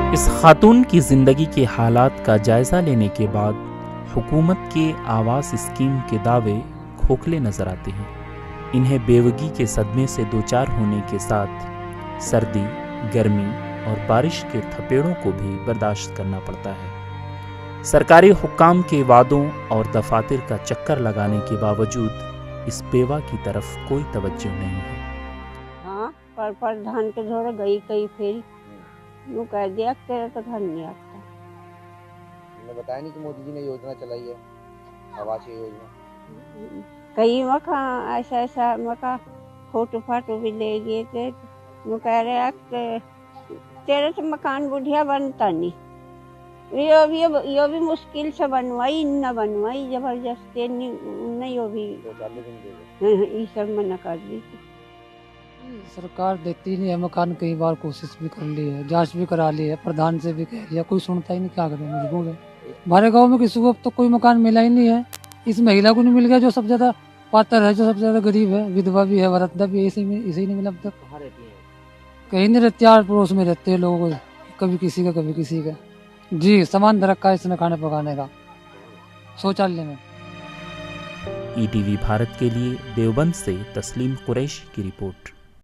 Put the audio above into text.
इस खातून की ज़िंदगी के हालात का जायज़ा लेने के बाद हुकूमत के आवास स्कीम के दावे खोखले नज़र आते हैं। इन्हें बेवगी के सदमे से दोचार होने के साथ सर्दी, गर्मी और बारिश के थपेड़ों को भी बर्दाश्त करना पड़ता है। सरकारी हुक्काम के वादों और दफातर का चक्कर लगाने के बावजूद इस बेवा की तरफ कोई तवज्जो नहीं है। हाँ, पर प्रधान के धोरे गई कई फेरी यूँ कह दिया तेरा तो घर नहीं आता। तुमने बताया नहीं कि मोदी जी ने योजना चलाई है, आवासीय योजना। कई मकान ऐसा मका फोटो फाटो भी ले गए थे। वो कह रहे तेरा तो मकान बुढ़िया बनता नहीं, यो भी मुश्किल से बनवाई न बनवाई जबरदस्ती नहीं यो भी ये सब मना कर दी। सरकार देती नहीं है मकान, कई बार कोशिश भी कर ली है, जांच भी करा ली है, प्रधान से भी कह लिया, कोई सुनता ही नहीं, क्या करें, मजबूर है। हमारे गांव में किसी को अब तो कोई मकान मिला ही नहीं है। इस महिला को नहीं मिल गया जो सबसे ज्यादा पात्र है, जो सबसे ज्यादा गरीब है, विधवा भी है, वृद्धा भी है, इसी नहीं मिला अब तक। कहीं नहीं रहते, आस पड़ोस में रहते हैं लोगों को, कभी किसी का कभी किसी का। जी, सामान रखा है इसमें खाने पकाने का, शौचालय में। ईटीवी भारत के लिए देवबंद से तस्लीम कुरैशी की रिपोर्ट।